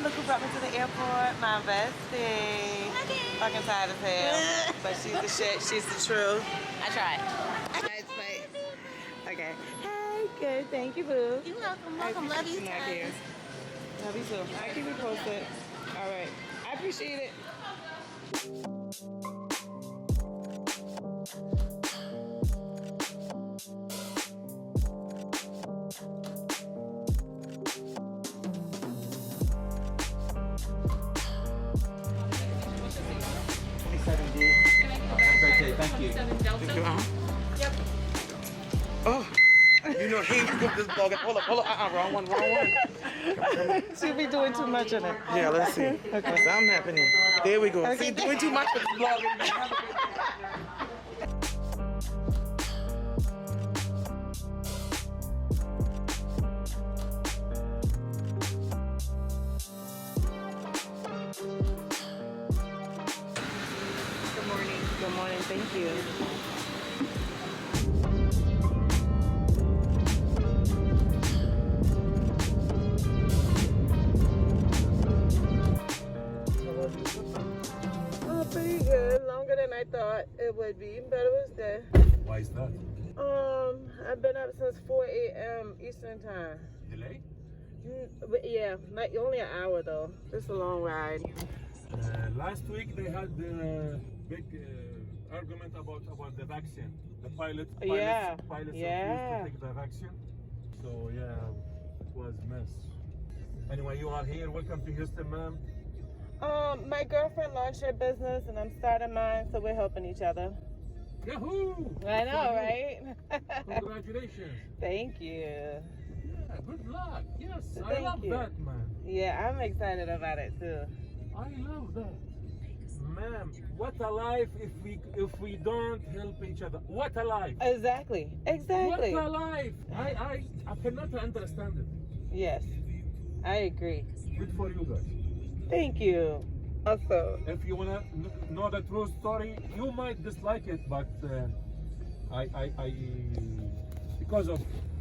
Look who brought me to the airport. My bestie. Okay. Fucking tired as hell. But she's the shit. She's the truth. I tried. Nice face. Okay. Hey, good. Thank you, boo. You're welcome. Welcome. Love you. Not here. Love you too. I keep you posted. All right. I appreciate it. Thank you. Yep. Oh, you know, he put this dog. Hold up. Wrong one. She'll be doing too much in it. Yeah, let's see. Okay. Something happening. There we go. Okay. See, doing too much with this vlogging. Good morning. Thank you. Oh, pretty good. Longer than I thought it would be, but it was good. Why is that? I've been up since 4 a.m. Eastern time. Delay? But yeah, like only an hour though. It's a long ride. Last week they had a big argument about the vaccine. The pilots Yeah. refused Yeah. to take the vaccine. So yeah, it was a mess. Anyway, you are here. Welcome to Houston, ma'am. My girlfriend launched her business and I'm starting mine, so we're helping each other. Yahoo! I know, right? Congratulations. Thank you. Yeah, good luck. Yes, I Thank love you. that, man. Yeah, I'm excited about it too. I love that. Ma'am, what a life if we don't help each other. What a life. Exactly. Exactly. What a life. I cannot understand it. Yes, I agree. Good for you guys. Thank you. Also, If you wanna know the true story, you might dislike it, but I because of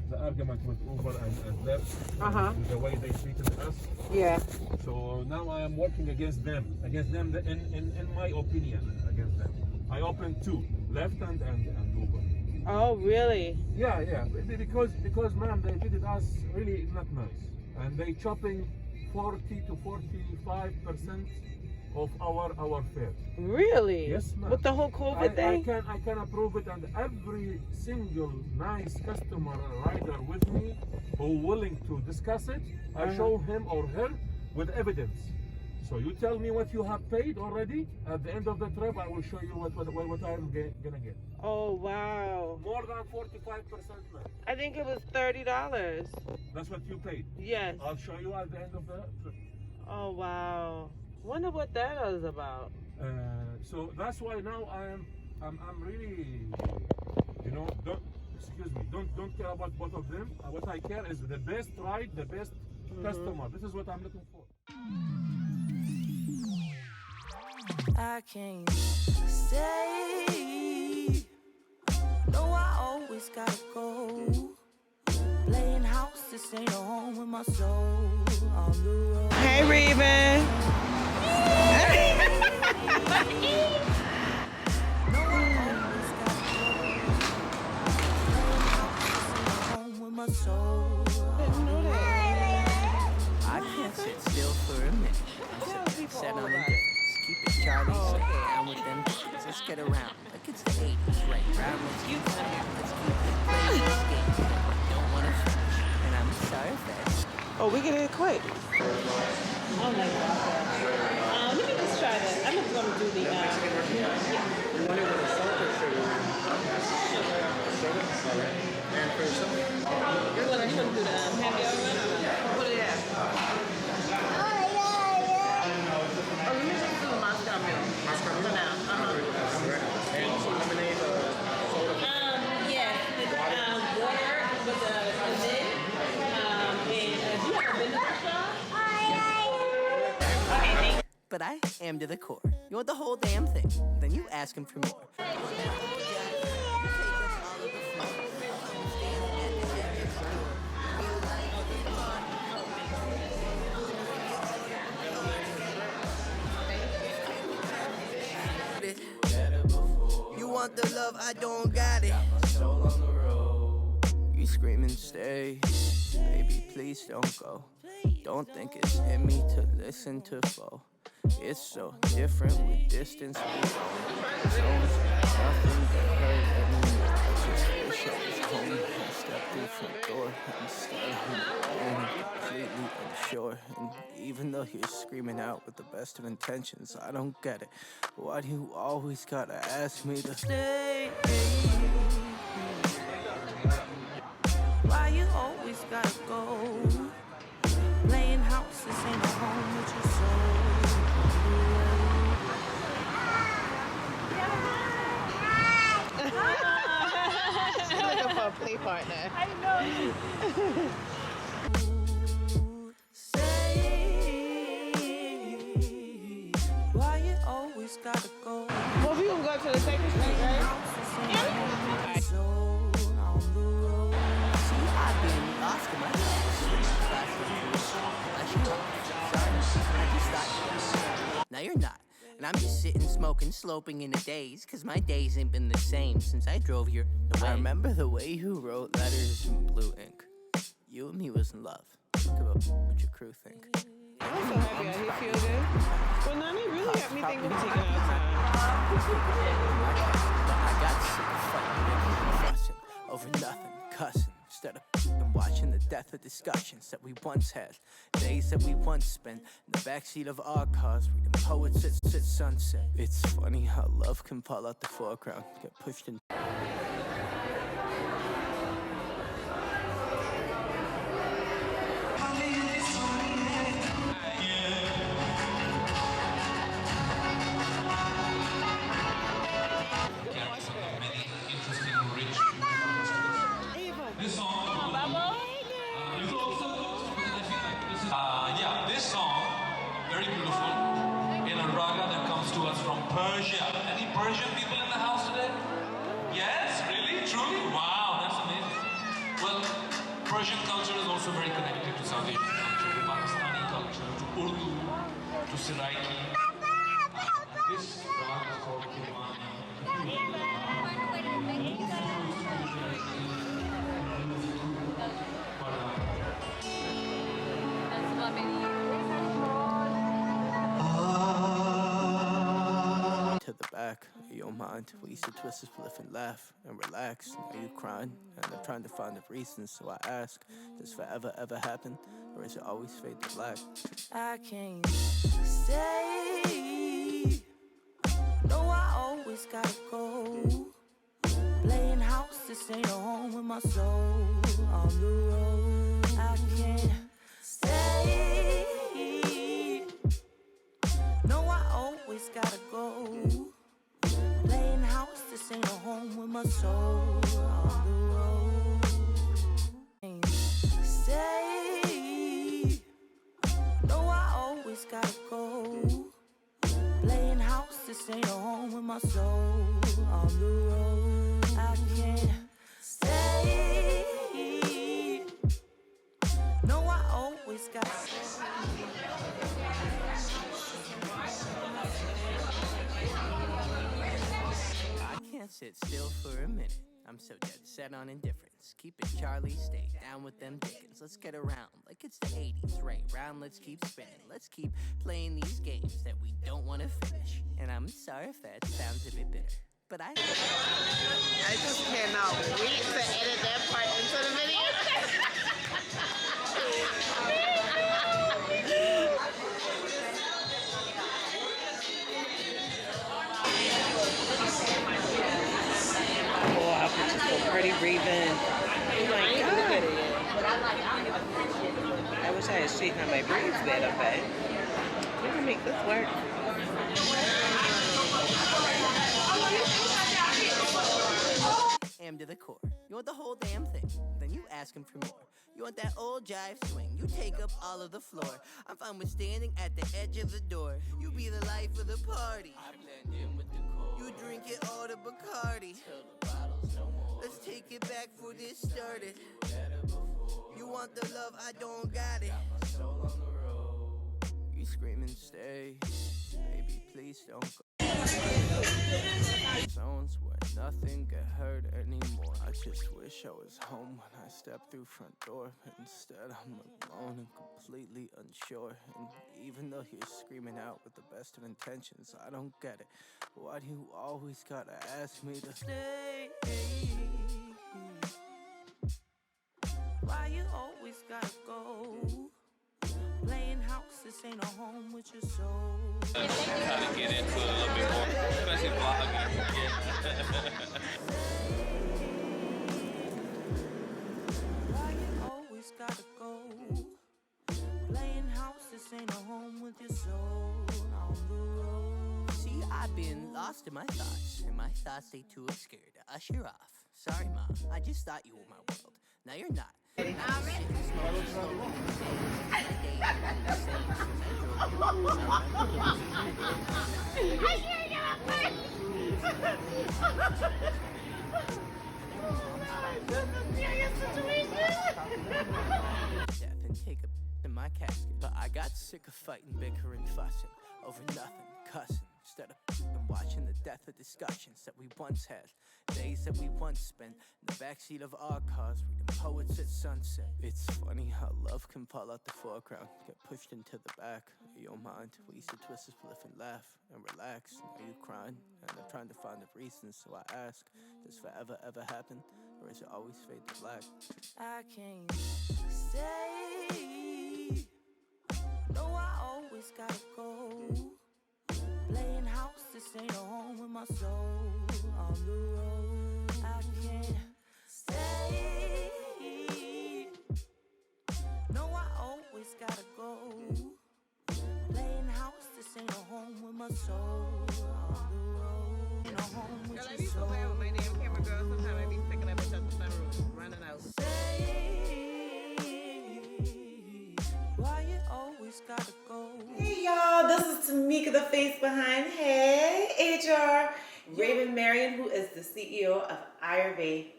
the argument with Uber and Lyft, the way they treated us. yeah. So now I am working against them in my opinion, against them. I opened two, Lyft and Uber. Oh, really? Yeah, because ma'am, they treated us really not nice, and they chopping 40 to 45% of our fare. Really? Yes, ma'am. With the whole COVID thing? I can approve it, and every single nice customer rider with me who willing to discuss it, I show him or her with evidence. So you tell me what you have paid already. At the end of the trip, I will show you what I'm gonna get. Oh, wow. More than 45%, man. I think it was $30. That's what you paid. Yes. I'll show you at the end of the trip. Oh, wow. Wonder what that is about. So that's why now I'm really, don't care about both of them. What I care is the best ride, the best customer. This is what I'm looking for. I can't stay. No, I always gotta go. Playing house, this ain't a home with my soul. On the road. Hey, Ravin. My soul. I can't sit still for a minute. Set on the days. Keep it Charlie. Sit down with them kids. Let's get around. Like it's the 80s, right? Round let's keep it playing this game. Don't want to finish. And I'm sorry for that. Oh, we get it quick. Oh my God. Let me just try this. I'm just gonna do the. You want it with a salt or sugar? Sugar? All right. And for yourself? You wanna do the happy hour one or not? What is that? Oh, let me just do the Moscow milk. Moscow For now. And some lemonade or soda? Yes, it's water with a lid. And do you have a vinegar straw? Okay, thanks. But I am to the core. You want the whole damn thing. Then you ask him for more. want the love, I don't got it. Got my soul on the road. You screaming, stay. Baby, please don't go. Don't think it's in me to listen to foe. It's so different with distance. Zones, nothing but hurt anymore. I just wish I was home. I stepped through front door. I'm staring, completely unsure. And even though you're screaming out with the best of intentions, I don't get it. Why do you always gotta ask me to stay? Why you always gotta go? Playing house, this ain't a home with your soul. She's looking for a play partner. I know. Say, why you always gotta go? Well, we gonna go to the second street, right? Now you're not. And I'm just sitting, smoking, sloping in a daze, cause my days ain't been the same since I drove here away. I remember the way you wrote letters in blue ink. You and me was in love. Think about what your crew think. I'm so happy he feel good. Well, Nani really got me thinking of taking our time. I got sick of fighting and fussing over nothing, cussing. Instead of watching the death of discussions that we once had, days that we once spent in the backseat of our cars, reading poets at sunset. It's funny how love can fall out the foreground, get pushed in. This song, this song, very beautiful, in a raga that comes to us from Persia. Any Persian people in the house today? Yes, really, truly? Wow, that's amazing. Well, Persian culture is also very connected to South Asian culture, to Pakistani culture, to Urdu, to Seraiki. This raga is called Kirmani. To the back of your mind, we used to twist his spliff and laugh and relax. Now you crying, and I'm trying to find the reasons. So I ask, does forever ever happen, or is it always fade to black? I can't stay. No, I always gotta go. Playing house, this ain't a home with my soul on the road. I can't stay. No, I always gotta go. Playing house, this ain't a home with my soul on the road. Can't stay. No, I always gotta go. Playing house, this ain't a home with my soul on the road. I can't stay. No, I always gotta go. I can't sit still for a minute. I'm so dead set on indifference. Keep it Charlie, stay down with them Dickens. Let's get around like it's the 80s, right round, let's keep spinning. Let's keep playing these games that we don't want to finish. And I'm sorry if that sounds a bit bitter, but I just cannot wait to edit that part into the video. Oh, our picture's so pretty, breathing. Oh my God. I wish I had straightened out my braids better, but we can make this work. am to the core. You want the whole damn thing, then you ask him for more. You want that old jive swing, you take up all of the floor. I'm fine with standing at the edge of the door. You be the life of the party. I blend in with the core. You drink it all to Bacardi. Till the bottle's no more. Let's take it back for this started. You want the love, I don't got it. Got my soul on the road. You screaming, stay. Baby, please don't go. Zones where I was home when I stepped through front door, but instead I'm alone and completely unsure. And even though you're screaming out with the best of intentions, I don't get it. Why do you always gotta ask me to stay? Why you always gotta go? Playing house, this ain't a home with your soul. Try to get into it a little bit more, especially vlogging. Why you always gotta go? Playing house, this ain't a home with your soul on the road. See, I've been lost in my thoughts, and my thoughts they too obscure to usher off. Sorry, Mom, I just thought you were my world. Now you're not. And take a in my casket. But I got sick of fighting, bickering, fussing over nothing, cussing. Instead of watching the death of discussions that we once had, days that we once spent in the backseat of our cars, reading poets at sunset. It's funny how love can fall out the foreground, get pushed into the back of your mind. We used to twist a spliff and laugh and relax. Now you crying, and I'm trying to find the reasons. So I ask, does forever ever happen, or is it always fade to black? I can't stay. No, I always gotta go. Playing house, this ain't a home with my soul on the road. I can't stay. No, I always gotta go. Playing house, this ain't a home with my soul on the road. Ain't a home with Girl, I your be so soul. bad with my damn camera, girl. Sometimes I be sticking up and shut the sunroof, running out. Why you always gotta go? Hey y'all, this is Tamika, the face behind Hey HR Ravin Marion, who is the CEO of Iyurve.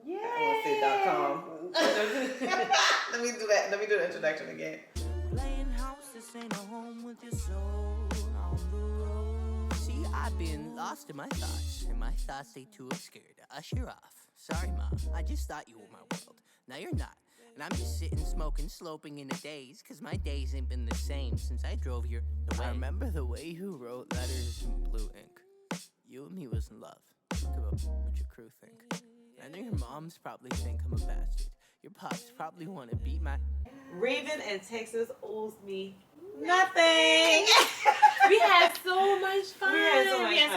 Yeah. I want to say .com. Let me do that. Let me do the introduction again. Playing house, this ain't a home with your soul on the road. See, I've been lost in my thoughts, and my thoughts they too obscure to usher off. Sorry, Mom, I just thought you were my world. Now you're not. And I'm just sitting, smoking, sloping in a daze, cause my days ain't been the same since I drove here away. I remember the way you wrote letters in blue ink. You and me was in love. Think about what your crew think. I know your moms probably think I'm a bastard. Your pops probably want to beat my... Raven in Texas owes me nothing. We had so much fun. We had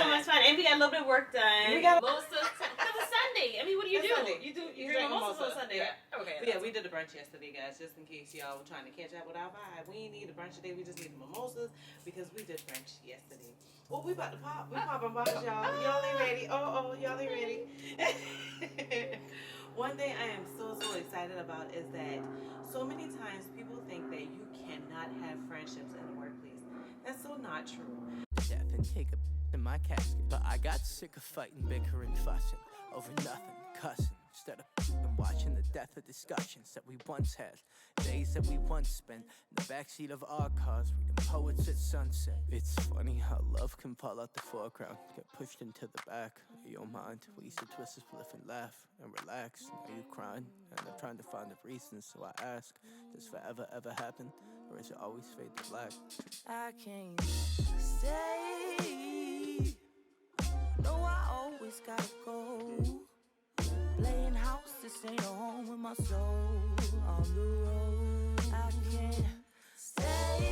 so much fun. and we got a little bit of work done. We got most of because it's Sunday. I mean, what do you It's do? Sunday. You You drink drink mimosas on mimosa. Sunday. Yeah. Okay. But yeah, we did a brunch yesterday, guys, just in case y'all were trying to catch up with our vibe. We ain't need a brunch today. We just need mimosas because we did brunch yesterday. Oh, we about to pop. We popping bottles, y'all. Y'all ain't ready. Oh, y'all ain't ready. One thing I am so excited about is that so many times people think that you cannot have friendships in the workplace. That's so not true. death and take a in my casket. But I got sick of fighting, bickering, fussing over nothing, cussing. Instead of watching the death of discussions that we once had, days that we once spent in the backseat of our cars, reading poets at sunset. It's funny how love can fall out the foreground, get pushed into the back of your mind. We used to twist a spliff and laugh and relax. Now you crying, and I'm trying to find the reasons. So I ask, does forever ever happen, or is it always fade to black? I can't stay. No, I always gotta go. Playing house, this ain't a home with my soul on the road. I can't stay.